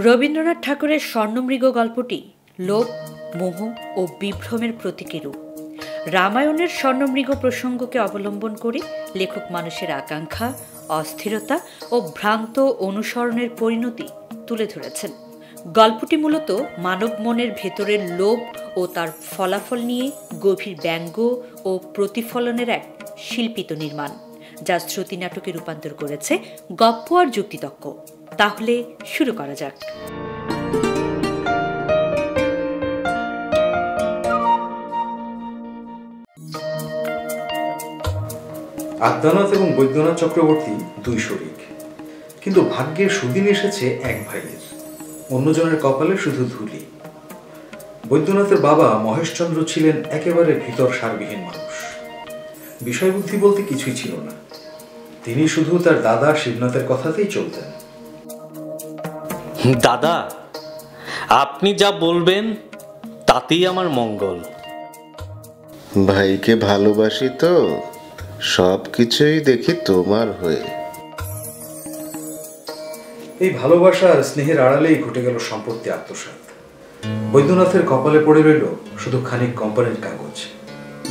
রবীন্দ্রনাথ ঠাকুরের স্বর্ণমৃগ গল্পটি লোভ, মোহ ও বিভ্রমের প্রতীকী রূপ। রামায়ণের স্বর্ণমৃগ প্রসঙ্গকে অবলম্বন করে লেখক মানুষের আকাঙ্ক্ষা, অস্থিরতা ও ভ্রান্ত অনুসরণের পরিণতি তুলে ধরেছেন। গল্পটি মূলত মানব মনের ভেতরের লোভ ও তার ফলাফল নিয়ে গভীর ব্যঙ্গ ও প্রতিফলনের এক শিল্পিত নির্মাণ, যা শ্রুতি নাটকে রূপান্তর করেছে গপ্প আর যুক্তিতক্ক। তাহলে শুরু করা যাক। আদ্যানাথ এবং বৈদ্যনাথ চক্রবর্তী দুই শরিক, কিন্তু ভাগ্যের সুদিন এসেছে এক ভাইয়ের, অন্যজনের কপালে শুধু ধুলি। বৈদ্যনাথের বাবা মহেশচন্দ্র ছিলেন একেবারে ভিতর সারবিহীন মানুষ। বিষয়বুদ্ধি বলতে কিছুই ছিল না। তিনি শুধু তার দাদা শিবনাথের কথাতেই চলতেন। দাদা, আপনি যা বলবেন তাতেই আমার মঙ্গল। ভাইকে ভালোবাসি তো সব কিছুই দেখি তোমার হয়ে। এই ভালোবাসা আর স্নেহের আড়ালেই ঘটে গেল সম্পত্তি আত্মসাৎ। বৈদ্যনাথের কপালে পড়ে রইল শুধু খানিক কোম্পানির কাগজ,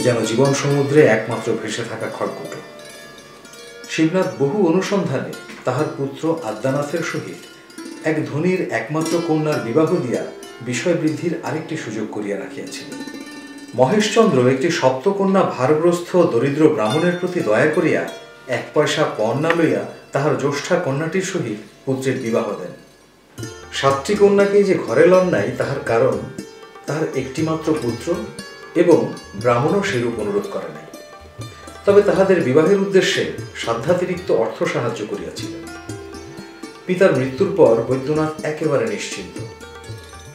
যেন জীবন সমুদ্রে একমাত্র ভেসে থাকা খড়কুটো। শিবনাথ বহু অনুসন্ধানে তাহার পুত্র আদ্যানাথের সহিত এক ধনীর একমাত্র কন্যার বিবাহ দিয়া বিষয় বৃদ্ধির আরেকটি সুযোগ করিয়া রাখিয়াছিলেন। মহেশচন্দ্র একটি সপ্তকন্যা ভারগ্রস্ত দরিদ্র ব্রাহ্মণের প্রতি দয়া করিয়া 1 পয়সা পণ না লইয়া তাহার জ্যেষ্ঠা কন্যাটির সহিত পুত্রের বিবাহ দেন। 7টি কন্যাকেই যে ঘরে লন নাই তাহার কারণ তাহার একটিমাত্র পুত্র, এবং ব্রাহ্মণও সেরূপ অনুরোধ করে নাই। তবে তাহাদের বিবাহের উদ্দেশ্যে সাধ্যাতিরিক্ত অর্থ সাহায্য করিয়াছিলেন। পিতার মৃত্যুর পর বৈদ্যনাথ একেবারে নিশ্চিন্ত।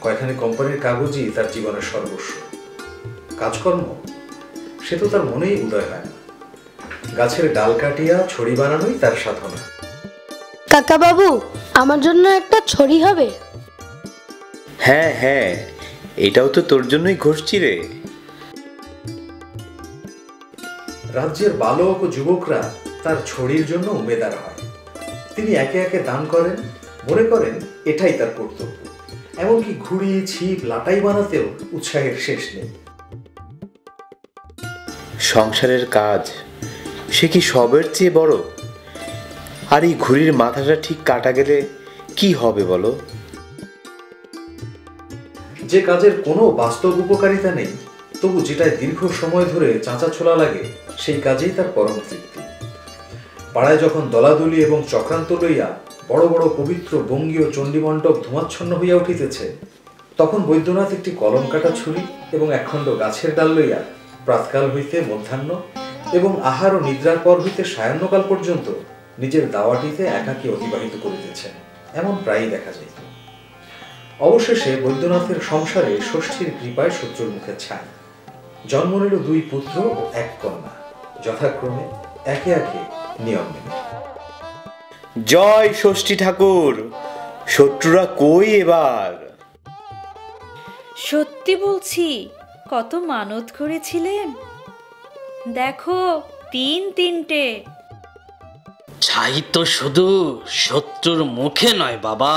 কয়খানি কোম্পানির কাগজই তার জীবনের সর্বস্ব। কাজকর্ম সে তো তার মনেই উদয় হয় না। গাছের ডাল কাটিয়া ছড়ি বানানোই তার সাধনা। কাকা বাবু, আমার জন্য একটা ছড়ি হবে? হ্যাঁ হ্যাঁ, এটাও তো তোর জন্যই ঘষছি রে। রাজ্যের বালক ও যুবকরা তার ছড়ির জন্য উমেদার হয়। তিনি একে একে দান করেন, মনে করেন এটাই তার কর্তব্য। এমনকি ঘুড়ি, ছিপ, লাটাই বানাতেও উৎসাহের শেষ নেই। সংসারের কাজ সে কি সবের চেয়ে বড়? আর এই ঘুড়ির মাথাটা ঠিক কাটা গেলে কি হবে বলো? যে কাজের কোনো বাস্তব উপকারিতা নেই, তবু যেটায় দীর্ঘ সময় ধরে চাঁচা ছোলা লাগে, সেই কাজেই তার পরম তৃপ্তি। পাড়ায় যখন দলাদলি এবং চক্রান্ত লইয়া বড় বড় পবিত্র বঙ্গীয় চণ্ডীমণ্ডপ ধূমাচ্ছন্ন হইয়া উঠিতেছে, তখন বৈদ্যনাথ একটি কলম কাটা ছুরি এবং একখণ্ড গাছের ডাল লইয়া প্রাতকাল হইতে মধ্যাহ্ন এবং আহার ও নিদ্রার পর হইতে সায়াহ্নকাল পর্যন্ত নিজের দাওয়াটিতে একাকী অতিবাহিত করিতেছেন, এমন প্রায়ই দেখা যাইত। অবশেষে বৈদ্যনাথের সংসারে ষষ্ঠীর কৃপায় শত্রুর মুখে ছাই। জন্ম নিল 2 পুত্র ও 1 কন্যা, যথাক্রমে একে একে নিয়ম মেনে। জয় ষষ্ঠী ঠাকুর! শত্রুরা কই এবার? সত্যি বলছি, কত মানত করেছিলেন, দেখো 3-3টে। ছাই তো শুধু শত্রুর মুখে নয় বাবা,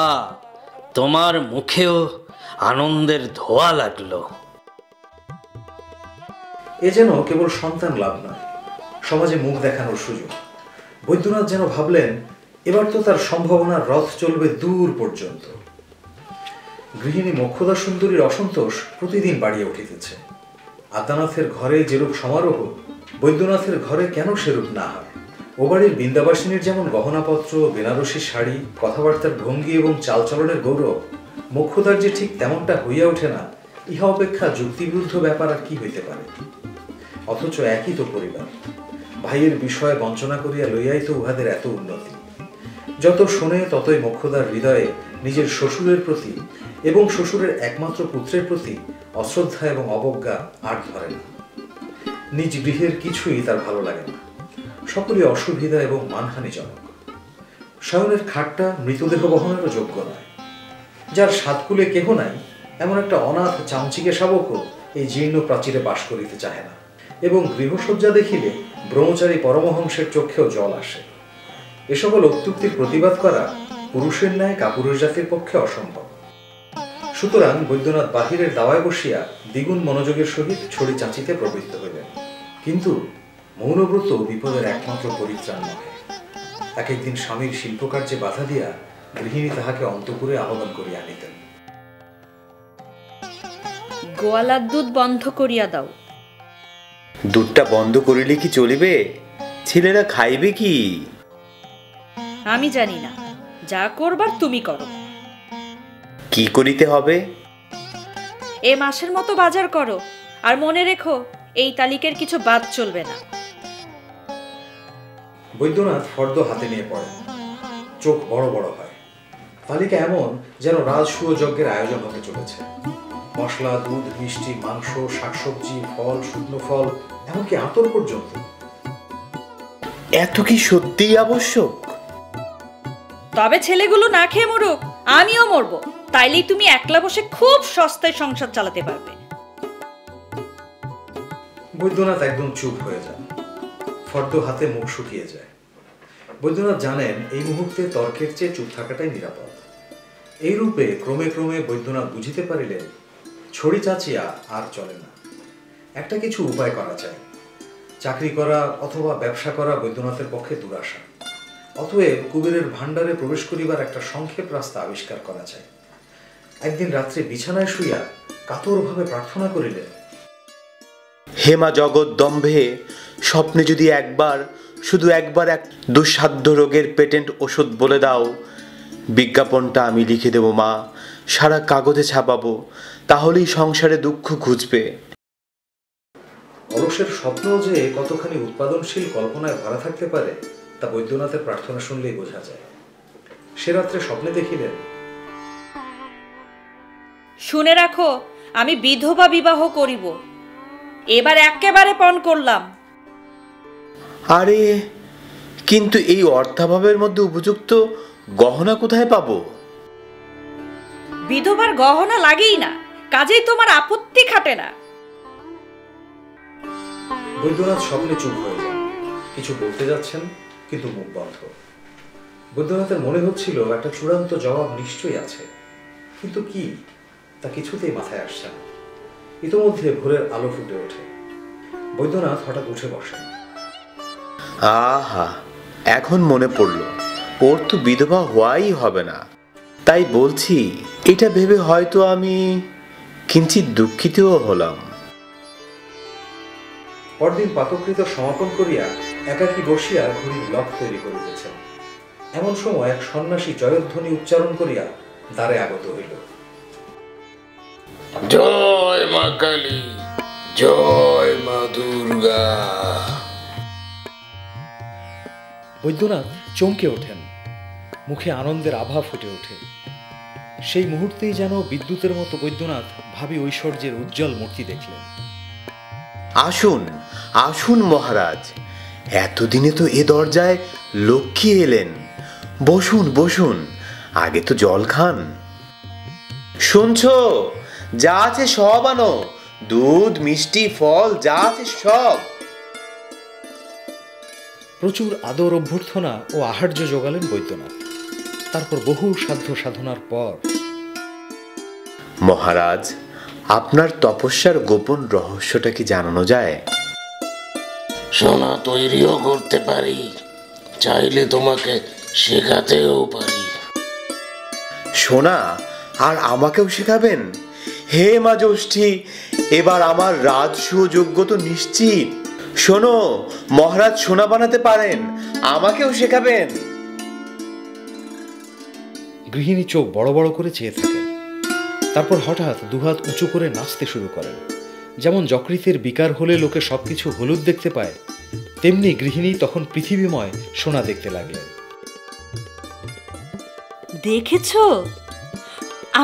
তোমার মুখেও আনন্দের ধোয়া লাগলো। এ যেন কেবল সন্তান লাভ নয়, সমাজে মুখ দেখানোর সুযোগ। বৈদ্যনাথ যেন ভাবলেন, এবার তো তার সম্ভাবনার রথ চলবে দূর পর্যন্ত। গৃহিণী মোক্ষদা সুন্দরীর অসন্তোষ প্রতিদিন বাড়িয়ে উঠিতেছে। আদ্যানাথের ঘরে যেরূপ সমারোহ, বৈদ্যনাথের ঘরে কেন সেরূপ না হয়? ও বাড়ির বৃন্দাবাসিনীর যেমন গহনাপত্র, বেনারসি শাড়ি, কথাবার্তার ভঙ্গি এবং চালচলনের গৌরব, মোক্ষদার যে ঠিক তেমনটা হইয়া ওঠে না, ইহা অপেক্ষা যুক্তিবিরুদ্ধ ব্যাপার আর কি হইতে পারে? অথচ একই তো পরিবার, ভাইয়ের বিষয়ে বঞ্চনা করিয়া লইয়াই তো উহাদের এত উন্নতি। যত শোনে ততই মোক্ষদার হৃদয়ে নিজের শ্বশুরের প্রতি এবং শ্বশুরের একমাত্র পুত্রের প্রতি অশ্রদ্ধা এবং অবজ্ঞা আর ধরে না। নিজ গৃহের কিছুই তার ভালো লাগে না, সকলই অসুবিধা এবং মানহানিজনক। শয়নের খাটটা মৃতদেহ বহনেরও যোগ্য নয়। যার সাতকুলে কেহ নাই, এমন একটা অনাথ চামচিকে শাবকও এই জীর্ণ প্রাচীরে বাস করিতে চাহে না, এবং গৃহসজ্জা দেখিলে ব্রহ্মচারী পরমহংসের চোখেও জল আসে। এ সকল অত্যুক্তির প্রতিবাদ করা পুরুষের ন্যায় কাপুরুষ জাতির পক্ষে অসম্ভব। সুতরাং বৈদ্যনাথ বাহিরের দাওয়ায় বসিয়া দ্বিগুণ মনোযোগের সহিত ছড়ি চাঁচিতে প্রবৃত্ত হইলেন। কিন্তু মৌনব্রত বিপদের একমাত্র পরিত্রাণ নহে। এক একদিন স্বামীর শিল্পকার্যে বাধা দিয়া গৃহিণী তাহাকে অন্তঃপুরে আহ্বান করিয়া আনিতেন। গোয়ালার দুধ বন্ধ করিয়া দাও। দুধটা বন্ধ করিলে কি চলিবে? ছেলেরা খাইবে কি? আমি জানি না, যা করবার তুমি করো। কি করিতে হবে? এ মাসের মতো বাজার করো, আর মনে রেখো এই তালিকের কিছু বাদ চলবে না। বৈদ্যনাথ ফর্দ হাতে নিয়ে পড়েন, চোখ বড় বড় হয়। তালিকা এমন যেন রাজসূয় যজ্ঞের আয়োজন হতে চলেছে। মশলা, দুধ, মিষ্টি, মাংস, শাকসবজি, ফল, শুকনো ফল, এমনকি আতর পর্যন্ত। এত কি সত্যিই আবশ্যক? তবে ছেলেগুলো না খেয়ে মরুক, আমিও মরবো, তাইলেই তুমি একলা বসে খুব সস্তায় সংসার চালাতে পারবে। বৈদ্যনাথ একদম চুপ হয়ে যান, ফর্দ হাতে মুখ শুকিয়ে যায়। বৈদ্যনাথ জানেন এই মুহূর্তে তর্কের চেয়ে চুপ থাকাটাই নিরাপদ। এই রূপে ক্রমে ক্রমে বৈদ্যনাথ বুঝিতে পারিলেন ছড়ি চাচিয়া আর চলে না। একটা কিছু উপায় করা চাই। চাকরি করা অথবা ব্যবসা করা বৈদ্যনাথের পক্ষে দুরাশা। অতএব কুবেরের ভাণ্ডারে প্রবেশ করিবার একটা সংক্ষেপ রাস্তা আবিষ্কার করা চাই। একদিন রাত্রে বিছানায় শুইয়া কাতরভাবে প্রার্থনা করিলেন, হেমা জগৎ দম্ভে স্বপ্নে যদি একবার, শুধু একবার এক দুঃসাধ্য রোগের পেটেন্ট ওষুধ বলে দাও, বিজ্ঞাপনটা আমি লিখে দেব মা, সারা কাগজে ছাপাবো, তাহলেই সংসারে দুঃখ ঘুচবে। অলসের স্বপ্ন যে কতখানি উৎপাদনশীল কল্পনায় ভরা থাকতে পারে তা বৈদ্যনাথের প্রার্থনা শুনলেই বোঝা যায়। সে রাত্রে স্বপ্নে দেখিলেন, শুনে রাখো, আমি বিধবা বিবাহ করিব। এবার একেবারে পণ করলাম। আরে, কিন্তু এই অর্থাভাবের মধ্যে উপযুক্ত গহনা কোথায় পাবো? বিধবার গহনা লাগেই না, কাজেই তোমার আপত্তি খাটে না। বৈদ্যনাথ স্বপ্নে চুপ হয়ে যান, কিছু বলতে যাচ্ছেন কিন্তু মুখ বন্ধ। বৈদ্যনাথের মনে হচ্ছিল একটা চূড়ান্ত জবাব নিশ্চয়ই আছে, কিন্তু কি তা কিছুতেই মাথায় আসছে না। ইতোমধ্যে ভোরের আলো ফুটে ওঠে। বৈদ্যনাথ হঠাৎ উঠে বসেন। আহা, এখন মনে পড়ল, ওর তো বিধবা হওয়াই হবে না। তাই বলছি, এটা ভেবে হয়তো আমি কিঞ্চিত দুঃখিতও হলাম। পরদিন পাতকৃত সমাপন করিয়া একাকী বসিয়া ঘড়ির লক তৈরি করিতেছেন। এমন সময় এক সন্ন্যাসী জয়ধ্বনি উচ্চারণ করিয়া দ্বারে আগত হইল। জয় মা কালী, জয় মা দুর্গা। বৈদ্যনাথ চমকে ওঠেন, মুখে আনন্দের আভা ফুটে ওঠে। সেই মুহূর্তেই যেন বিদ্যুতের মতো বৈদ্যনাথ ভাবী ঐশ্বর্যের উজ্জ্বল মূর্তি দেখলেন। আসুন আসুন মহারাজ, এতদিনে তো এ দরজায় লক্ষ্মী এলেন। বসুন বসুন, আগে তো জল খান। শুনছো, যা আছে সব আনো, দুধ, মিষ্টি, ফল, যা আছে সব। প্রচুর আদর অভ্যর্থনা ও আহার্য জোগালেন বৈদ্যনাথ। তারপর বহু সাধ্য সাধনার পর, মহারাজ, আপনার তপস্যার গোপন রহস্যটা কি জানানো যায়? সোনা তৈরিও করতে পারি, চাইলে তোমাকে শেখাতেও পারি। সোনা? আর আমাকেও শেখাবেন? হে মা জ্যোষ্ঠী, এবার আমার রাজসূয় যোগ্য তো নিশ্চিত। শোনো, মহারাজ সোনা বানাতে পারেন, আমাকেও শেখাবেন। গৃহিণী চোখ বড় বড় করে চেয়ে থাকেন। তারপর হঠাৎ দুহাত উঁচু করে নাচতে শুরু করেন। যেমন যকৃতের বিকার হলে লোকে সবকিছু হলুদ দেখতে পায়, তেমনি গৃহিণী তখন পৃথিবীময় সোনা দেখতে লাগলেন। দেখেছো,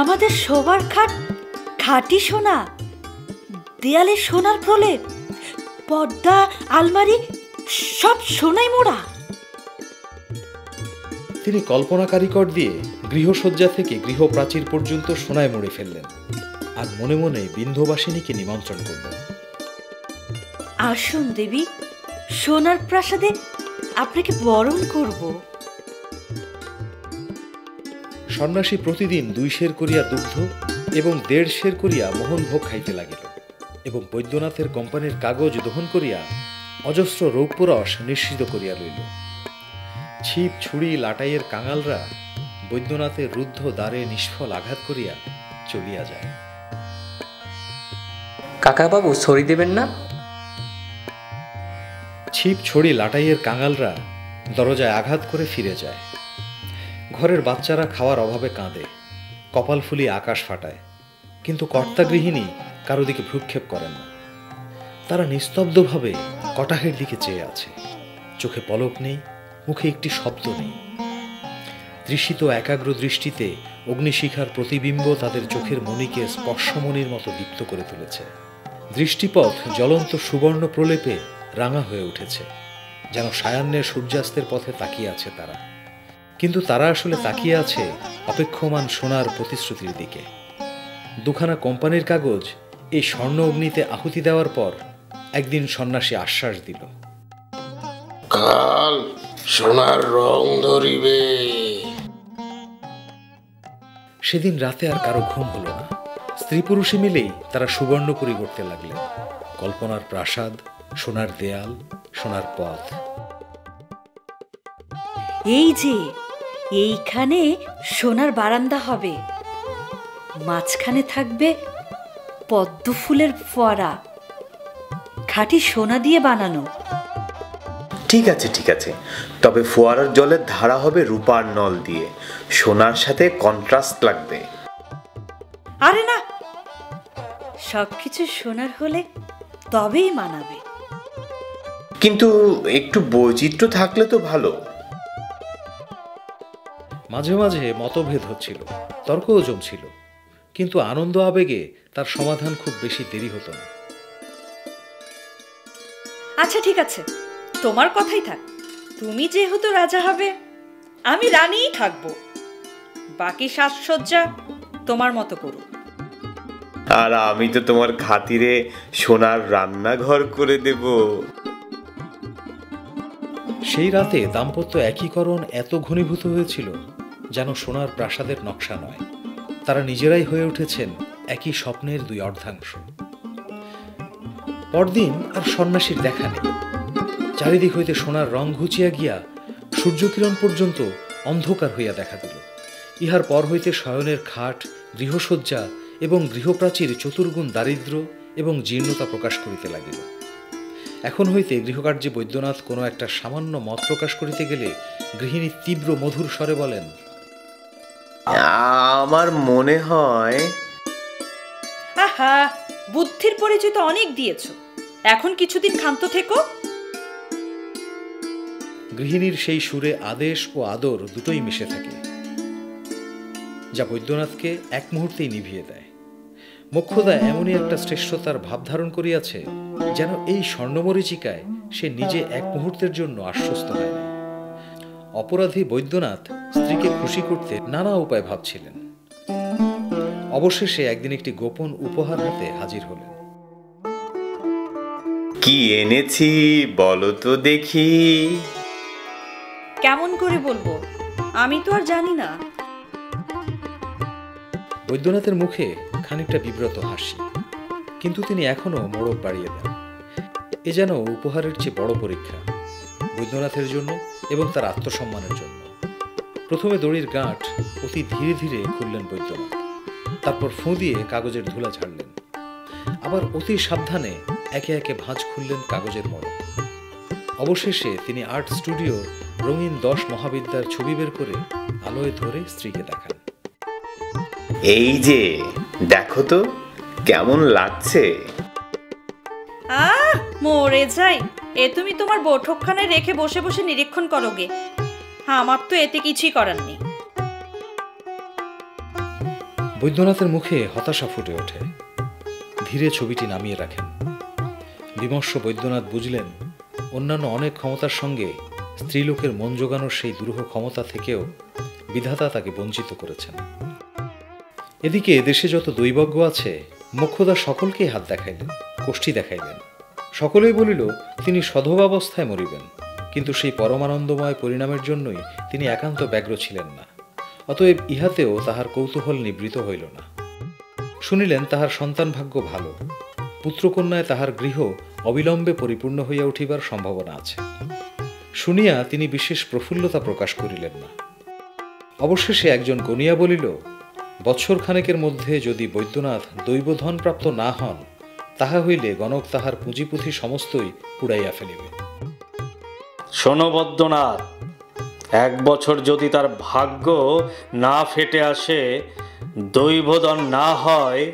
আমাদের শোবার খাট খাঁটি সোনা, দেয়ালে সোনার প্রলেপ, পর্দা, আলমারি সব সোনায় মোড়া। তিনি কল্পনা কারিকর দিয়ে গৃহসজ্জা থেকে গৃহপ্রাচীর পর্যন্ত সোনায় মুড়ে ফেললেন, আর মনে মনে বিন্ধ্যবাসিনীকে নিমন্ত্রণ করলেন। আসুন দেবী, সোনার প্রাসাদে আপনাকে বরণ করব। সন্ন্যাসী প্রতিদিন 2 সের করিয়া দুগ্ধ এবং 1.5 সের করিয়া মোহন ভোগ খাইতে লাগিল, এবং বৈদ্যনাথের কোম্পানির কাগজ দহন করিয়া অজস্র রৌপ্যরস নিঃসৃত করিয়া লইল। ছিপ ছুরি লাটাইয়ের কাঙালরা বৈদ্যনাথের রুদ্ধ দ্বারে নিষ্ফল আঘাত করিয়া চলিয়া যায়। কাকাবাবু সরি দেবেন না? ছিপ ছড়ি লাটাইয়ের কাঙালরা দরজায় আঘাত করে ফিরে যায়। ঘরের বাচ্চারা খাওয়ার অভাবে কাঁদে, কপাল ফুলিয়ে আকাশ ফাটায়, কিন্তু কর্তা গৃহিণী কারো দিকে ভ্রুক্ষেপ করেন না। তারা নিস্তব্ধভাবে কটাহের দিকে চেয়ে আছে। চোখে পলক নেই, মুখে একটি শব্দ নেই। দৃষ্টিত একাগ্র দৃষ্টিতে অগ্নিশিখার প্রতিবিম্ব তাদের চোখের মণিকে স্পর্শমণির মতো দীপ্ত করে তুলেছে। দৃষ্টিপথ জ্বলন্ত সুবর্ণ প্রলেপে রাঙা হয়ে উঠেছে, যেন সায়াহ্নের সূর্যাস্তের পথে তাকিয়ে আছে তারা। কিন্তু তারা আসলে তাকিয়ে আছে অপেক্ষমান সোনার প্রতিশ্রুতির দিকে। দুখানা কোম্পানির কাগজ এই স্বর্ণ অগ্নিতে আহুতি দেওয়ার পর একদিন সন্ন্যাসী আশ্বাস দিল, কাল সোনার রং ধরিবে। সেদিন রাতে আর কারো ঘুম হলো না। স্ত্রী পুরুষে মিলেই তারা সুবর্ণপুরী গড়তে লাগলেন। কল্পনার প্রাসাদ, সোনার দেয়াল, সোনার পথ। এই যে এইখানে সোনার বারান্দা হবে, মাঝখানে থাকবে পদ্ম ফুলের ফোয়ারা, খাঁটি সোনা দিয়ে বানানো। ঠিক আছে ঠিক আছে, তবে ফোয়ারার জলের ধারা হবে রূপার নল দিয়ে, সোনার সাথে কন্ট্রাস্ট লাগবে। আরে না, সবকিছু সোনার হলে তবেই মানাবে। কিন্তু একটু বৈচিত্র্য থাকলে তো ভালো। মাঝে মাঝে মতভেদ হচ্ছিল, তর্কও জমছিল, কিন্তু আনন্দ আবেগে তার সমাধান খুব বেশি দেরি হতো না। আচ্ছা ঠিক আছে, তোমার কথাই থাক। তুমি যেহেতু রাজা হবে, আমি রানীই থাকবো। বাকি সাজসজ্জা তোমার মতো করো। আর আমি তো তোমার খাতিরে সোনার রান্নাঘর করে দেব। সেই রাতে দাম্পত্য একীকরণ এত ঘনীভূত হয়েছিল যেন সোনার প্রাসাদের নকশা নয়, তারা নিজেরাই হয়ে উঠেছেন একই স্বপ্নের দুই অর্ধাংশ। পরদিন আর সন্ন্যাসীর দেখা নেই। চারিদিক হইতে সোনার রং ঘুচিয়া গিয়া সূর্যকিরণ পর্যন্ত অন্ধকার হইয়া দেখা দিল। ইহার পর হইতে শয়নের খাট, গৃহসজ্জা এবং গৃহপ্রাচীর চতুর্গুণ দারিদ্র্য এবং জীর্ণতা প্রকাশ করিতে লাগিল। এখন হইতে গৃহকার্যে বৈদ্যনাথ কোনো একটা সামান্য মত প্রকাশ করিতে গেলে গৃহিণী তীব্র মধুর স্বরে বলেন, আমার মনে হয়। আহা, বুদ্ধির পরিচয় তো অনেক দিয়েছ, এখন কিছুদিন ক্ষান্ত থেকো। গৃহিণীর সেই সুরে আদেশ ও আদর দুটোই মিশে থাকে, যা বৈদ্যনাথকে এক মুহূর্তেই নিভিয়ে দেয়। মোক্ষদা এমনই একটা শ্রেষ্ঠতার ভাব ধারণ করিয়াছে যেন এই স্বর্ণমরীচিকায় সে নিজে এক মুহূর্তের জন্য আশ্বস্ত হয় না। অপরাধী বৈদ্যনাথ স্ত্রীকে খুশি করতে নানা উপায় ভাবছিলেন। অবশেষে একদিন একটি গোপন উপহার হাতে হাজির হলেন। কি এনেছি বলো তো দেখি। কেমন করে বলবো, আমি তো আর জানি না। বৈদ্যনাথের মুখে খানিকটা বিব্রত হাসি, কিন্তু তিনি এখনো মোড়ক বাড়িয়ে দেন। এ যেন উপহারের চেয়ে বড় পরীক্ষা, বৈদ্যনাথের জন্য এবং তার আত্মসম্মানের জন্য। প্রথমে দড়ির গাঁট অতি ধীরে ধীরে খুললেন বৈদ্যনাথ, তারপর ফুঁ দিয়ে কাগজের ধুলা ঝাড়লেন, আবার অতি সাবধানে একে একে ভাঁজ খুললেন কাগজের মোড়ক। অবশেষে তিনি আর্ট স্টুডিওর রঙিন 10 মহাবিদ্যার ছবি বের করে আলোয় ধরে স্ত্রীকে দেখান। এই যে দেখো তো কেমন লাগছে। মরে যাই, এ তুমি তোমার বৈঠকখানে রেখে বসে বসে নিরীক্ষণ করোগে, আমার তো এতে কিছুই করার নেই। বৈদ্যনাথের মুখে হতাশা ফুটে ওঠে, ধীরে ছবিটি নামিয়ে রাখেন। বিমর্ষ বৈদ্যনাথ বুঝলেন, অন্যান্য অনেক ক্ষমতার সঙ্গে স্ত্রীলোকের মন জোগানোর সেই দুরূহ ক্ষমতা থেকেও বিধাতা তাকে বঞ্চিত করেছেন। এদিকে দেশে যত দৈবজ্ঞ আছে, মোক্ষদা সকলকেই হাত দেখাইলেন, কোষ্ঠী দেখাইলেন। সকলেই বলিল তিনি সধবাবস্থায় মরিবেন, কিন্তু সেই পরমানন্দময় পরিণামের জন্যই তিনি একান্ত ব্যগ্র ছিলেন না। অতএব ইহাতেও তাহার কৌতূহল নিবৃত হইল না। শুনিলেন তাহার সন্তান ভাগ্য ভালো, পুত্রকন্যায় তাহার গৃহ অবিলম্বে পরিপূর্ণ হইয়া উঠিবার সম্ভাবনা আছে। শুনিয়া তিনি বিশেষ প্রফুল্লতা প্রকাশ করিলেন না। অবশেষে একজন গনিয়া বলিল, বৎসরখানেকের মধ্যে যদি বৈদ্যনাথ দৈবধন প্রাপ্ত না হন, তাহা হইলে গণক তাহার পুঁজিপুঁথি সমস্তই পুড়াইয়া ফেলিবে। শোনো বৈদ্যনাথ, 1 বছর যদি তার ভাগ্য না ফেটে আসে, দৈবধন না হয়,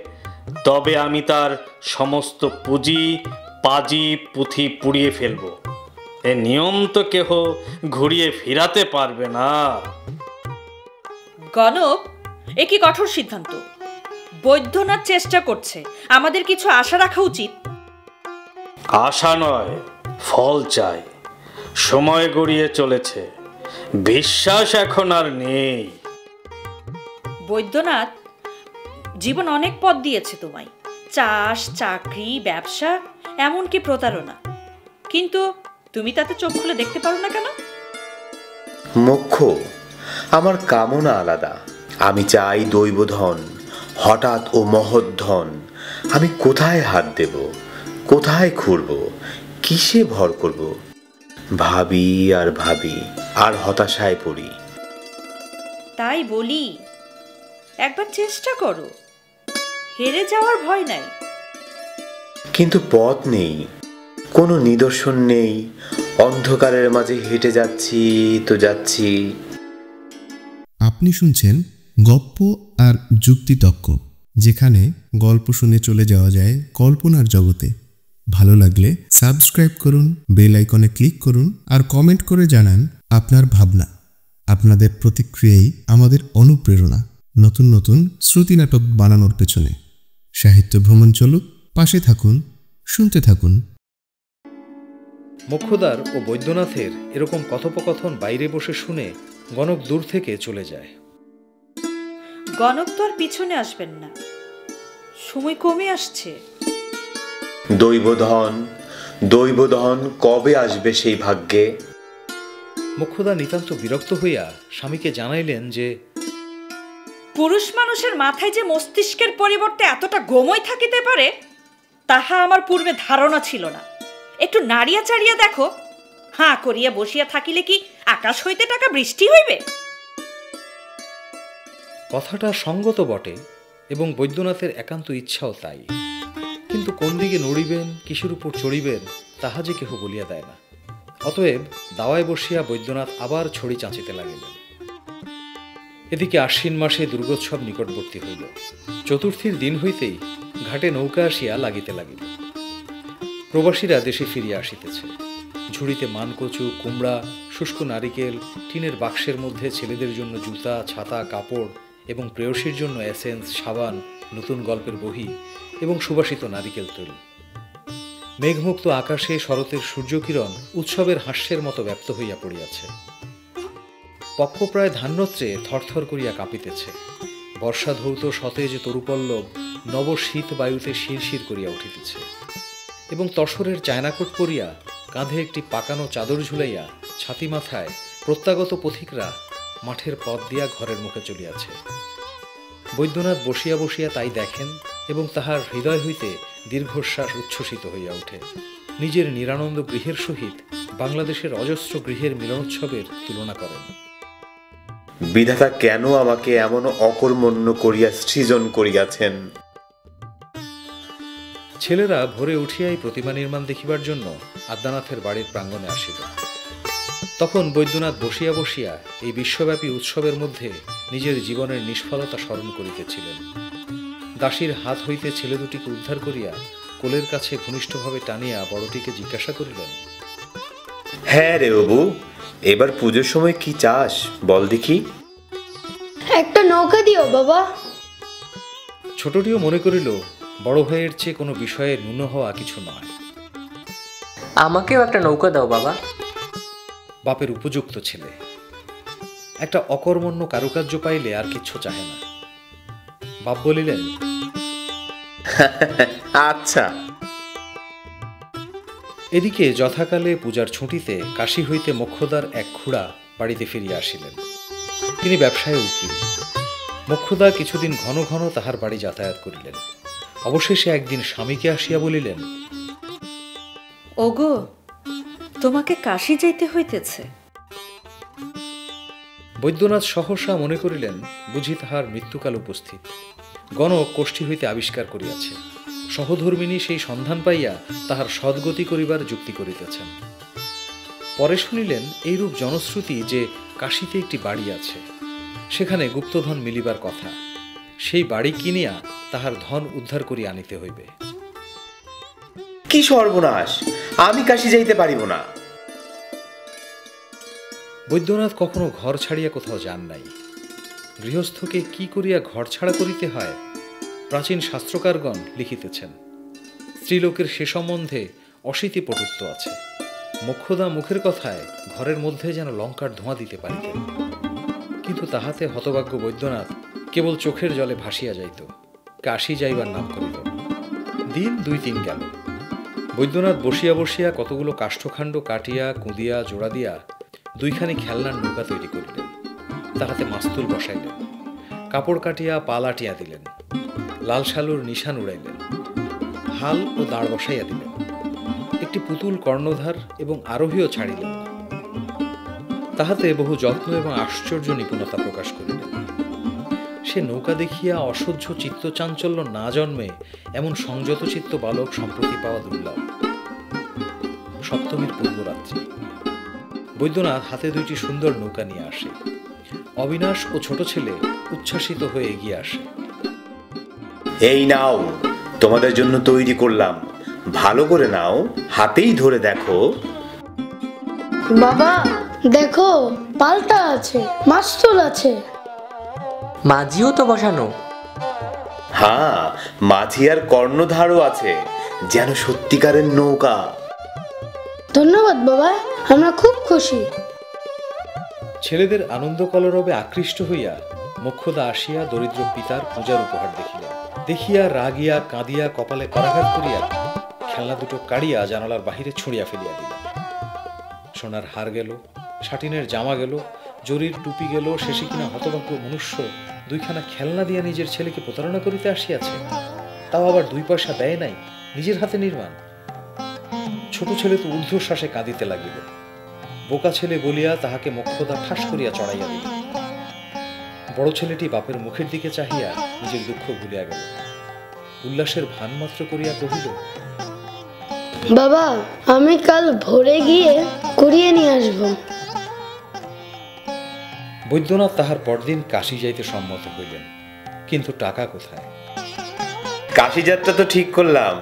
তবে আমি তার সমস্ত পুঁজি পাজি পুঁথি পুড়িয়ে ফেলব। এ নিয়ম তো কেহ ঘুরিয়ে ফিরাতে পারবে না। গণক, এ কি কঠোর সিদ্ধান্ত! বৈদ্যনাথ চেষ্টা করছে, আমাদের কিছু আশা রাখা উচিত। আশা নয়, ফল চাই। সময় গড়িয়ে চলেছে, বিশ্বাস এখন আর নেই। বৈদ্যনাথ, জীবন অনেক পথ দিয়েছে তোমায়, চাষ, চাকরি, ব্যবসা, এমনকি প্রতারণা, কিন্তু তুমি তাতে চোখ খুলে দেখতে পারো না কেন? মোক্ষ, আমার কামনা আলাদা। আমি চাই দৈবধন, হঠাৎ ও মহৎ ধন। আমি কোথায় হাত দেব, কোথায় খুঁড়ব, কিসে ভর করব? ভাবি আর ভাবি, আর হতাশায় পড়ি। তাই বলি, একবার চেষ্টা করো, হেরে যাওয়ার ভয় নাই। কিন্তু পথ নেই, কোনো নিদর্শন নেই। অন্ধকারের মাঝে হেঁটে যাচ্ছি তো যাচ্ছি। আপনি শুনছেন গপ্প আর যুক্তিতক্ক, যেখানে গল্প শুনে চলে যাওয়া যায় কল্পনার জগতে। ভালো লাগলে সাবস্ক্রাইব করুন, বেল আইকনে ক্লিক করুন, আর কমেন্ট করে জানান আপনার ভাবনা। আপনাদের প্রতিক্রিয়াই আমাদের অনুপ্রেরণা নতুন নতুন শ্রুতি নাটক বানানোর পেছনে। সাহিত্য ভ্রমণ চলুক, পাশে থাকুন, শুনতে থাকুন। মোক্ষদার ও বৈদ্যনাথের এরকম কথোপকথন বাইরে বসে শুনে গণক দূর থেকে চলে যায়। গণক তো আর পিছনে আসবেন না, সময় কমে আসছে। দৈবধন, দৈবধন কবে আসবে সেই ভাগ্যে? মোক্ষদা নিতান্ত বিরক্ত হইয়া স্বামীকে জানাইলেন যে, পুরুষ মানুষের মাথায় যে মস্তিষ্কের পরিবর্তে এতটা গোময় থাকিতে পারে, তাহা আমার পূর্বে ধারণা ছিল না। একটু নাড়িয়া চাড়িয়া দেখো, হাঁ করিয়া বসিয়া থাকিলে কি আকাশ হইতে টাকা বৃষ্টি হইবে? কথাটা সঙ্গত বটে, এবং বৈদ্যনাথের একান্ত ইচ্ছাও তাই। কিন্তু কোন দিকে নড়িবেন, কিসের উপর চড়িবেন, তাহা যে কেহ বলিয়া দেয় না। অতএব দাওয়ায় বসিয়া বৈদ্যনাথ আবার ছড়ি চাঁচিতে লাগিলেন। এদিকে আশ্বিন মাসে দুর্গোৎসব নিকটবর্তী হইল। চতুর্থীর দিন হইতেই ঘাটে নৌকা আসিয়া লাগিতে লাগিল। প্রবাসীরা দেশে ফিরিয়া আসিতেছে। ঝুড়িতে মানকচু, কুমড়া, শুষ্ক নারিকেল, টিনের বাক্সের মধ্যে ছেলেদের জন্য জুতা, ছাতা, কাপড় এবং প্রেয়সীর জন্য এসেন্স, সাবান, নতুন গল্পের বহি এবং সুবাসিত নারিকেল তেল। মেঘমুক্ত আকাশে শরতের সূর্যকিরণ উৎসবের হাস্যের মতো ব্যপ্ত হইয়া পড়িয়াছে। পক্কপ্রায় ধান্যত্রে থরথর করিয়া কাঁপিতেছে। বর্ষাধৌত সতেজ তরুপল্লব নব শীত বায়ুতে শিরশির করিয়া উঠিতেছে, এবং তসরের চায়নাকোট পরিয়া কাঁধে একটি পাকানো চাদর ঝুলাইয়া ছাতি মাথায় প্রত্যাগত পথিকরা মাঠের পথ দিয়া ঘরের মুখে চলিয়াছে। বৈদ্যনাথ বসিয়া বসিয়া তাই দেখেন, এবং তাহার হৃদয় হইতে দীর্ঘশ্বাস উচ্ছ্বসিত হইয়া ওঠে। নিজের নিরানন্দ গৃহের সহিত বাংলাদেশের অজস্র গৃহের মিলনোৎসবের তুলনা করেন। বিধাতা কেন আমাকে এমন অকর্মণ্য করিয়া সৃজন করিয়াছেন? ছেলেরা ভোরে উঠিয়াই প্রতিমা নির্মাণ দেখিবার জন্য আদ্যানাথের বাড়ির প্রাঙ্গণে আসিল। তখন বৈদ্যনাথ বসিয়া বসিয়া এই বিশ্বব্যাপী উৎসবের মধ্যে নিজের জীবনের নিষ্ফলতা স্মরণ করিতেছিলেন। দাসীর হাত হইতে ছেলে দুটিকে উদ্ধার করিয়া কোলের কাছে ঘনিষ্ঠভাবে টানিয়া বড়টিকে জিজ্ঞাসা করিলেন, হ্যাঁ রে বাবু, এবার পুজোর সময় কি চাস বল দেখি? একটা নৌকা দিও বাবা। ছোটটিও মনে করিল বড় ভাইয়ের চেয়ে কোনো বিষয়ে ন্যূন হওয়া কিছু নয়। আমাকেও একটা নৌকা দাও বাবা। বাপের উপযুক্ত ছেলে, একটা অকর্মণ্য কারুকার্য পাইলে আর কিচ্ছু চাহে না। বাপ বলিলেন, আচ্ছা। এদিকে যথাকালে পূজার ছুটিতে কাশী হইতে মোক্ষদার এক খুড়া বাড়িতে ফিরিয়া আসিলেন। তিনি ব্যবসায় উকিল। মোক্ষদা কিছুদিন ঘন ঘন তাহার বাড়ি যাতায়াত করিলেন। অবশেষে একদিন স্বামীকে আসিয়া বলিলেন, ওগো, তোমাকে কাশী যাইতে হইতেছে। বৈদ্যনাথ সহসা মনে করিলেন বুঝি তাহার মৃত্যুকাল উপস্থিত। গণক কোষ্ঠী হইতে আবিষ্কার করিয়াছে, সহধর্মিণী সেই সন্ধান পাইয়া তাহার সদ্গতি করিবার যুক্তি করিতেছেন। পরে শুনিলেন এইরূপ জনশ্রুতি যে কাশীতে একটি বাড়ি আছে, সেখানে গুপ্তধন মিলিবার কথা। সেই বাড়ি কিনিয়া তাহার ধন উদ্ধার করিয়া আনিতে হইবে। কি সর্বনাশ! আমি কাশী যাইতে পারিব না। বৈদ্যনাথ কখনো ঘর ছাড়িয়া কোথাও যান নাই। গৃহস্থকে কি করিয়া ঘর ছাড়া করিতে হয় প্রাচীন শাস্ত্রকারগণ লিখিতেছেন। স্ত্রীলোকের সে সম্বন্ধে অশীতি পটুত্ব আছে। মোক্ষদা মুখের কথায় ঘরের মধ্যে যেন লঙ্কার ধোঁয়া দিতে পারিতেন, কিন্তু তাহাতে হতভাগ্য বৈদ্যনাথ কেবল চোখের জলে ভাসিয়া যাইত, কাশী যাইবার নাম করিত। দিন 2-3 গেল। বৈদ্যনাথ বসিয়া বসিয়া কতগুলো কাষ্ঠখাণ্ড কাটিয়া কুঁদিয়া জোড়া দিয়া 2খানি খেলনার নৌকা তৈরি করিলেন। তাহাতে মাস্তুল বসাইলেন, কাপড় কাটিয়া পাল আটিয়া দিলেন, লাল শালুর নিশান উড়াইলেন, হাল ও দাঁড় বসাইয়া দিলেন। একটি পুতুল কর্ণধার এবং আরোহীও ছাড়িলেন না। তাহাতে বহু যত্ন এবং আশ্চর্য নিপুণতা প্রকাশ করিলেন। সে নৌকা দেখিয়া অসহ্য চিত্তচাঞ্চল্য না জন্মে এমন সংযত চিত্ত বালক সম্প্রতি পাওয়া দুর্লভ। সপ্তমীর পূর্বরাত্রি। বৈদ্যনাথ হাতে 2টি সুন্দর নৌকা নিয়ে আসে। অবিনাশ ও ছোট ছেলে উচ্ছ্বাসিত হয়ে এগিয়ে আসে। এই নাও, তোমাদের জন্য তৈরি করলাম, ভালো করে নাও, হাতেই ধরে দেখো। বাবা দেখো, পাল্টা আছে, মাস্তুল আছে। মাঝিও তো বসানো। হ্যাঁ, মাঝি আর কর্ণধারও আছে, যেন সত্যিকারের নৌকা। ধন্যবাদ বাবা, আমরা খুব খুশি। ছেলেদের আনন্দ কলরবে আকৃষ্ট হইয়া মোক্ষদা আসিয়া দরিদ্র পিতার পূজার উপহার দেখিলেন। দেখিয়া রাগিয়া কাঁদিয়া কপালে করাঘাত করিয়া খেলনা 2টো কাড়িয়া জানালার বাহিরে ছুঁড়িয়া ফেলিয়া দিল। সোনার হার গেল, শাটিনের জামা গেল, জরির টুপি গেল। শেষে কিনা হতভাগ্য মনুষ্য 2খানা খেলনা দিয়া নিজের ছেলেকে প্রতারণা করিতে আসিয়াছে, তাও আবার 2 পয়সা দেয় নাই, নিজের হাতে নির্মাণ। ছোট ছেলে তো ঊর্ধ্বশ্বাসে কাঁদিতে লাগিল। বোকা ছেলে বলিয়া তাহাকে মোক্ষদা ঠাস করিয়া চড়াইয়া দিল। বড় ছেলেটি বাপের মুখের দিকে চাহিয়া নিজের দুঃখ ভুলিয়া গেল। উল্লাসের ভান মাত্র করিয়া কহিল, বাবা আমি কাল ভোরে গিয়ে কুড়িয়ে নিয়ে আসবো। বৈদ্যনাথ তাহার পরদিন কাশী যাইতে সম্মত হইলেন, কিন্তু টাকা কোথায়? কাশী যাত্রা তো ঠিক করলাম,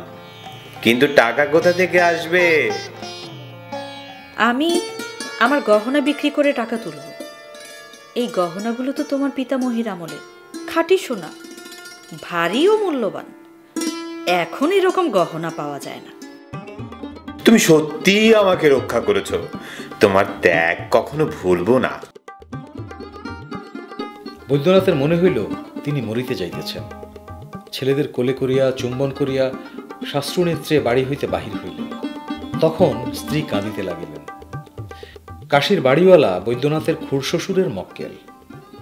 কিন্তু টাকা কোথা থেকে আসবে? আমি আমার গহনা বিক্রি করে টাকা তুলব। এই গহনাগুলো তো তোমার পিতামহীর আমলে, খাঁটি সোনা, ভারী ও মূল্যবান। এখন এরকম গহনা পাওয়া যায় না। তুমি সত্যিই আমাকে রক্ষা করেছো, তোমার ত্যাগ কখনো ভুলবো না। বৈদ্যনাথের মনে হইল তিনি মরিতে যাইতেছেন। ছেলেদের কোলে করিয়া চুম্বন করিয়া শাস্ত্রনেত্রে বাড়ি হইতে বাহির হইলেন। তখন স্ত্রী কাঁদিতে লাগিলেন। কাশীর বাড়িওয়ালা বৈদ্যনাথের খুড়শ্বশুরের মক্কেল,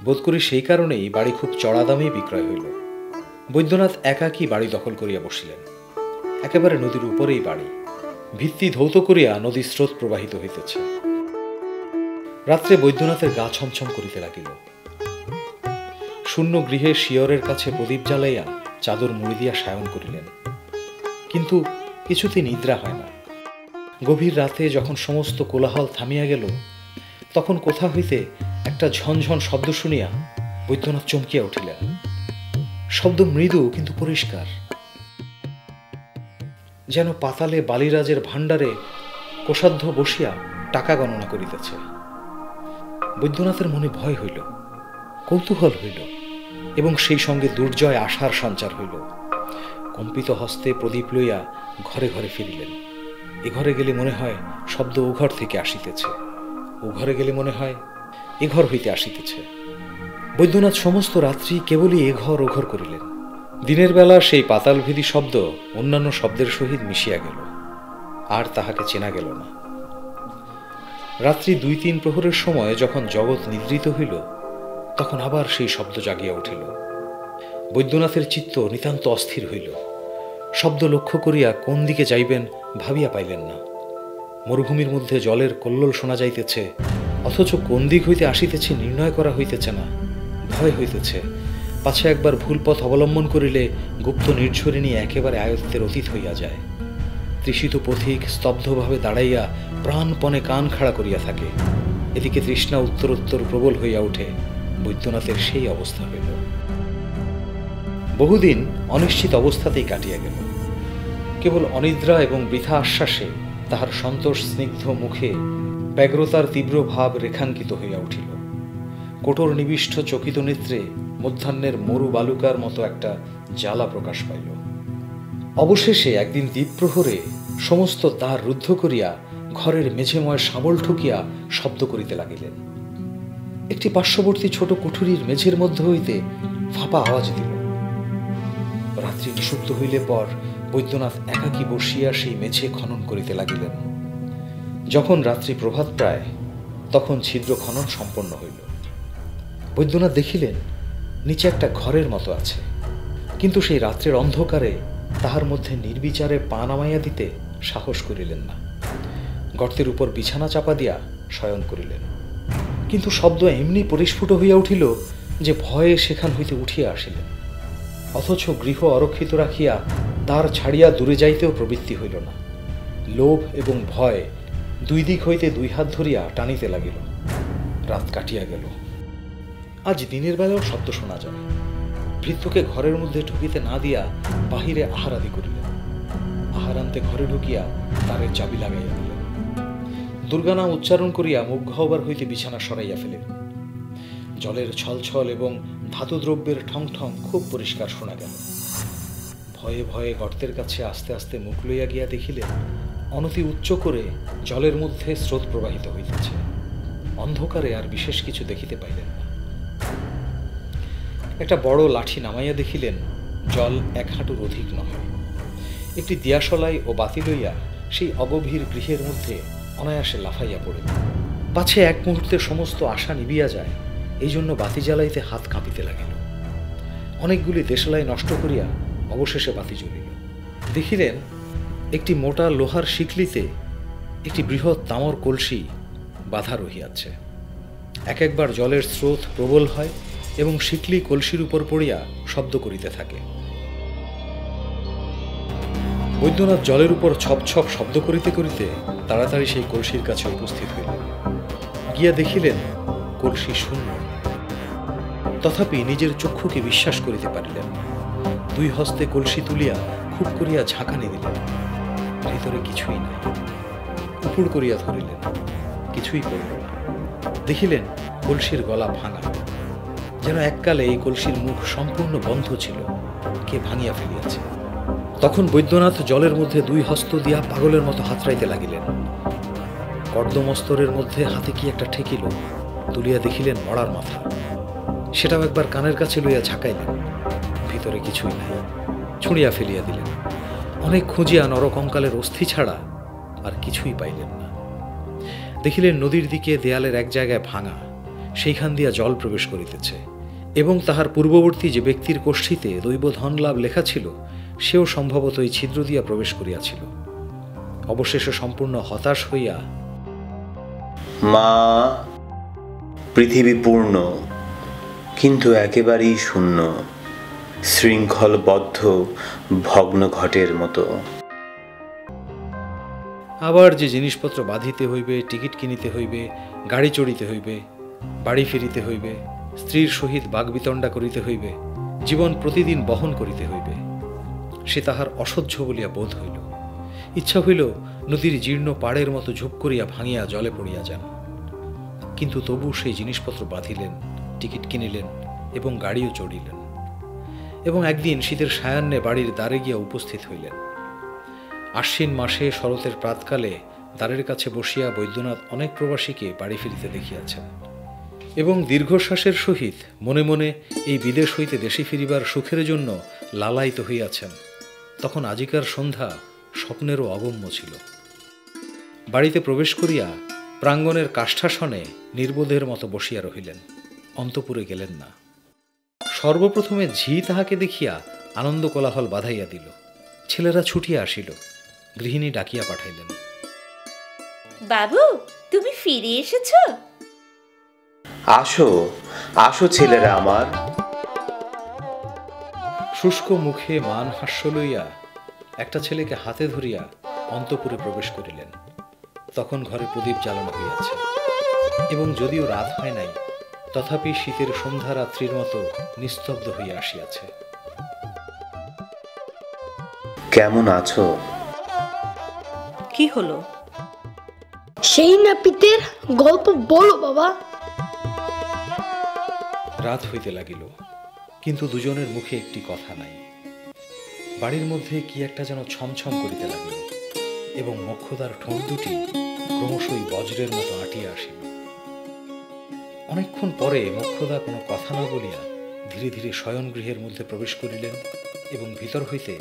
বোধ করি সেই কারণেই বাড়ি খুব চড়া দামেই বিক্রয় হইল। বৈদ্যনাথ একাকী বাড়ি দখল করিয়া বসিলেন। একেবারে নদীর উপরেই বাড়ি, ভিত্তি ধৌত করিয়া নদীর স্রোত প্রবাহিত হইতেছে। রাত্রে বৈদ্যনাথের গা ছমছম করিতে লাগিল। শূন্য গৃহে শিয়রের কাছে প্রদীপ জ্বালাইয়া চাদর মুড়ি দিয়া শায়ন করিলেন, কিন্তু কিছুতেই নিদ্রা হয় না। গভীর রাতে যখন সমস্ত কোলাহল থামিয়া গেল, তখন কোথা হইতে একটা ঝনঝন শব্দ শুনিয়া বৈদ্যনাথ চমকিয়া উঠিলেন। শব্দ মৃদু কিন্তু পরিষ্কার, যেন পাতালে বালিরাজের ভাণ্ডারে কোষাধ্য বসিয়া টাকা গণনা করিতেছে। বৈদ্যনাথের মনে ভয় হইল, কৌতূহল হইল এবং সেই সঙ্গে দুর্জয় আশার সঞ্চার হইল। কম্পিত হস্তে প্রদীপ লইয়া ঘরে ঘরে ফিরিলেন। এ ঘরে গেলে মনে হয় শব্দ ও ঘর থেকে আসিতেছে, ও ঘরে গেলে মনে হয় এ ঘর হইতে আসিতেছে। বৈদ্যনাথ সমস্ত রাত্রি কেবলই এ ঘর ও ঘর করিলেন। দিনের বেলা সেই পাতালভেদী শব্দ অন্যান্য শব্দের সহিত মিশিয়া গেল, আর তাহাকে চেনা গেল না। রাত্রি 2-3 প্রহরের সময় যখন জগৎ নিদ্রিত হইল, তখন আবার সেই শব্দ জাগিয়া উঠিল। বৈদ্যনাথের চিত্ত নিতান্ত অস্থির হইল। শব্দ লক্ষ্য করিয়া কোন দিকে যাইবেন ভাবিয়া পাইলেন না। মরুভূমির মধ্যে জলের কল্লোল শোনা যাইতেছে, অথচ কোন দিক হইতে আসিতেছে নির্ণয় করা হইতেছে না। ভয় হইতেছে, পাছে একবার ভুল পথ অবলম্বন করিলে গুপ্ত নির্ঝরিণী একেবারে আয়ত্তের অতীত হইয়া যায়। তৃষিত পথিক স্তব্ধভাবে দাঁড়াইয়া প্রাণপণে কান খাড়া করিয়া থাকে। এদিকে তৃষ্ণা উত্তরোত্তর প্রবল হইয়া ওঠে। বৈদ্যনাথের সেই অবস্থা হইল। বহুদিন অনিশ্চিত অবস্থাতেই কাটিয়া গেল। কেবল অনিদ্রা এবং বৃথা আশ্বাসে তাহার সন্তোষ স্নিগ্ধ মুখে ব্যগ্রতার তীব্র ভাব রেখাঙ্কিত হইয়া উঠিল। কোটর নিবিষ্ট চকিত নেত্রে মধ্যাহ্নের মরু বালুকার মতো একটা জ্বালা প্রকাশ পাইল। অবশেষে একদিন দ্বীপ্রহরে সমস্ত দ্বার রুদ্ধ করিয়া ঘরের মেঝেময় শাবল ঠুকিয়া শব্দ করিতে লাগিলেন। একটি পার্শ্ববর্তী ছোট কুঠুরির মেঝের মধ্যে হইতে ফাঁপা আওয়াজ দিল। রাত্রি নিষুপ্ত হইলে পর বৈদ্যনাথ একাকী বসিয়া সেই মেঝে খনন করিতে লাগিলেন। যখন রাত্রি প্রভাত প্রায়, তখন ছিদ্র খনন সম্পন্ন হইল। বৈদ্যনাথ দেখিলেন নিচে একটা ঘরের মতো আছে, কিন্তু সেই রাত্রের অন্ধকারে তাহার মধ্যে নির্বিচারে পা নামাইয়া দিতে সাহস করিলেন না। গর্তের উপর বিছানা চাপা দিয়া শয়ন করিলেন, কিন্তু শব্দ এমনি পরিস্ফুট হইয়া উঠিল যে ভয়ে সেখান হইতে উঠিয়া আসিলেন। অথচ গৃহ অরক্ষিত রাখিয়া দ্বার ছাড়িয়া দূরে যাইতেও প্রবৃত্তি হইল না। লোভ এবং ভয় দুই দিক হইতে দুই হাত ধরিয়া টানিতে লাগিল। রাত কাটিয়া গেল। আজ দিনের বেলাও শব্দ শোনা যায়। ভৃত্যকে ঘরের মধ্যে ঢুকিতে না দিয়া বাহিরে আহারাদি করিলেন। আহারান্তে ঘরে ঢুকিয়া তারের চাবি লাগাইয়া দিলেন। দুর্গানাম উচ্চারণ করিয়া মুখ গহ্বর হইতে বিছানা সরাইয়া ফেলেন। জলের ছলছল এবং ধাতুদ্রব্যের ঠং ঠং খুব পরিষ্কার শোনা গেল। ভয়ে ভয়ে গর্তের কাছে আস্তে আস্তে মুখ লইয়া গিয়া দেখিলেন অনতি উচ্চ করে জলের মধ্যে স্রোত প্রবাহিত হইতেছে। অন্ধকারে আর বিশেষ কিছু দেখিতে পাইলেন না। একটা বড় লাঠি নামাইয়া দেখিলেন জল এক হাঁটুর অধিক নহে। একটি দিয়াশলাই ও বাতি লইয়া সেই অগভীর গৃহের মধ্যে অনায়াসে লাফাইয়া পড়িল। পাছে এক মুহূর্তে সমস্ত আশা নিবিয়া যায়, এই জন্য বাতি জ্বালাইতে হাত কাঁপিতে লাগিল। অনেকগুলি দেশলাই নষ্ট করিয়া অবশেষে বাতি জ্বলিল। দেখিলেন একটি মোটা লোহার শিকলিতে একটি বৃহৎ তামর কলসি বাধা রহিয়াছে। এক একবার জলের স্রোত প্রবল হয় এবং শিকলি কলসির উপর পড়িয়া শব্দ করিতে থাকে। বৈদ্যনাথ জলের উপর ছপ ছপ শব্দ করিতে করিতে তাড়াতাড়ি সেই কলসির কাছে উপস্থিত হইলেন। গিয়া দেখিলেন কলসি শূন্য। তথাপি নিজের চক্ষুকে বিশ্বাস করিতে পারিলেন। দুই হস্তে কলসি তুলিয়া খুব করিয়া ঝাঁকানি দিলেন। ভিতরে কিছুই নাই। উপুড় করিয়া ধরিলেন, কিছুই পড়ল না। দেখিলেন কলসির গলা ভাঙা, যেন এককালে এই কলসির মুখ সম্পূর্ণ বন্ধ ছিল, কে ভাঙিয়া ফেলিয়াছে। তখন বৈদ্যনাথ জলের মধ্যে দুই হস্ত দিয়া পাগলের মতো হাতড়াইতে লাগিলেন। কর্দমস্তরের মধ্যে হাতে কি একটা ঠেকিল, তুলিয়া দেখিলেন মড়ার মাথা। সেটাও একবার কানের কাছে লইয়া ঝাঁকাইলেন, ভিতরে কিছুই নাই। ছুঁড়িয়া ফেলিয়া দিলেন। অনেক খুঁজিয়া নরকঙ্কালের অস্থি ছাড়া আর কিছুই পাইলেন না। দেখিলেন নদীর দিকে দেয়ালের এক জায়গায় ভাঙা, সেইখান দিয়া জল প্রবেশ করিতেছে, এবং তাহার পূর্ববর্তী যে ব্যক্তির কোষ্ঠীতে দৈব ধন লাভ লেখা ছিল, সেও সম্ভবত এই ছিদ্র দিয়া প্রবেশ করিয়াছিল। অবশেষে সম্পূর্ণ হতাশ হইয়া, মা, পৃথিবী পূর্ণ কিন্তু একেবারেই শূন্য, শৃঙ্খলবদ্ধ ভগ্ন ঘটের মতো। আবার যে জিনিসপত্র বাঁধিতে হইবে, টিকিট কিনিতে হইবে, গাড়ি চড়িতে হইবে, বাড়ি ফিরিতে হইবে, স্ত্রীর সহিত বাগবিতণ্ডা করিতে হইবে, জীবন প্রতিদিন বহন করিতে হইবে, সে তাহার অসহ্য বলিয়া বোধ হইল। ইচ্ছা হইল নদীর জীর্ণ পাড়ের মতো ঝুপ করিয়া ভাঙিয়া জলে পড়িয়া যান। কিন্তু তবু সেই জিনিসপত্র বাঁধিলেন, টিকিট কিনিলেন এবং গাড়িও চড়িলেন, এবং একদিন শীতের সায়ান্নে বাড়ির দ্বারে গিয়া উপস্থিত হইলেন। আশ্বিন মাসে শরতের প্রাতকালে দ্বারের কাছে বসিয়া বৈদ্যনাথ অনেক প্রবাসীকে বাড়ি ফিরিতে দেখিয়াছেন, এবং দীর্ঘশ্বাসের সহিত মনে মনে এই বিদেশ হইতে দেশে ফিরিবার সুখের জন্য লালায়িত হইয়াছেন। তখন আজিকার সন্ধ্যা স্বপ্নেরও অগম্য ছিল। বাড়িতে প্রবেশ করিয়া প্রাঙ্গণের কাষ্ঠাসনে নির্বোধের মতো বসিয়া রহিলেন। অন্তপুরে গেলেন না। সর্বপ্রথমে ঝি তাহাকে দেখিয়া আনন্দ কোলাহল বাধাইয়া দিল। ছেলেরা ছুটিয়া আসিল। গৃহিণী ডাকিয়া পাঠাইলেন, বাবু, তুমি ফিরে এসেছ? আসো আসো ছেলেরা আমার। শুষ্ক মুখে মান হাস্য লইয়া একটা ছেলেকে হাতে ধরিয়া অন্তপুরে প্রবেশ করিলেন। তখন ঘরে প্রদীপ জ্বালানো হইয়াছে এবং যদিও রাত হয় নাই, তথাপি শীতের সন্ধ্যা রাত্রির মতো নিস্তব্ধ হইয়া আসিয়াছে। কেমন আছো? কি হলো? সেই নাপিতের গল্প বলো বাবা। রাত হইতে লাগিল, কিন্তু দুজনের মুখে একটি কথা নাই। বাড়ির মধ্যে কি একটা যেন ছমছম করিতে লাগিল এবং মোক্ষদার ঠোঁট দুটি ক্রমশই বজ্রের মতো আটিয়া আসিল। অনেকক্ষণ পরে মোক্ষদা কোনো কথা না বলিয়া ধীরে ধীরে শয়নগৃহের মধ্যে প্রবেশ করিলেন এবং ভিতর হইতে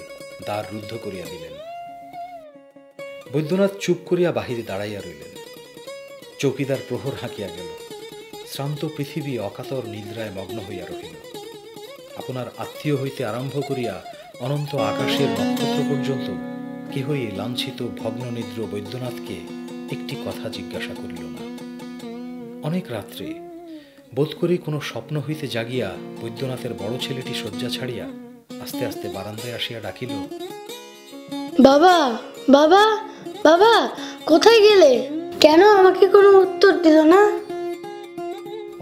দ্বার রুদ্ধ করিয়া দিলেন। বৈদ্যনাথ চুপ করিয়া বাহিরে দাঁড়াইয়া রইলেন। চৌকিদার প্রহর হাঁকিয়া গেল। শ্রান্ত পৃথিবী অকাতর নিদ্রায় মগ্ন হইয়া রহিল। আপনার আত্মীয় হইতে আরম্ভ করিয়া অনন্ত আকাশের নক্ষত্র পর্যন্ত কেহই লাঞ্ছিত ভগ্ননিদ্র বৈদ্যনাথকে একটি কথা জিজ্ঞাসা করিল না। অনেক রাত্রে বোধ করি কোনো স্বপ্ন হইতে জাগিয়া বৈদ্যনাথের বড় ছেলেটি শয্যা ছাড়িয়া আস্তে আস্তে বারান্দায় আসিয়া ডাকিল, বাবা বাবা বাবা, কোথায় গেলে? কেন আমাকে কোনো উত্তর দিল না?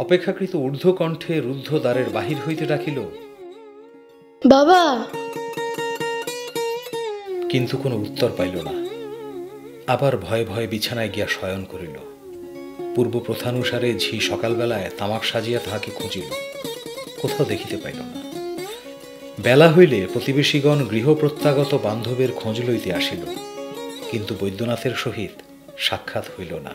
অপেক্ষাকৃত ঊর্ধ্ব কণ্ঠে রুদ্ধ দ্বারের বাহির হইতে ডাকিল, বাবা। কিন্তু কোনো উত্তর পাইল না। আবার ভয়ে ভয়ে বিছানায় গিয়া শয়ন করিল। পূর্ব প্রথানুসারে ঝি সকালবেলায় তামাক সাজিয়া তাহাকে খুঁজিল, কোথাও দেখিতে পাইল না। বেলা হইলে প্রতিবেশীগণ গৃহপ্রত্যাগত বান্ধবের খোঁজ লইতে আসিল, কিন্তু বৈদ্যনাথের সহিত সাক্ষাৎ হইল না।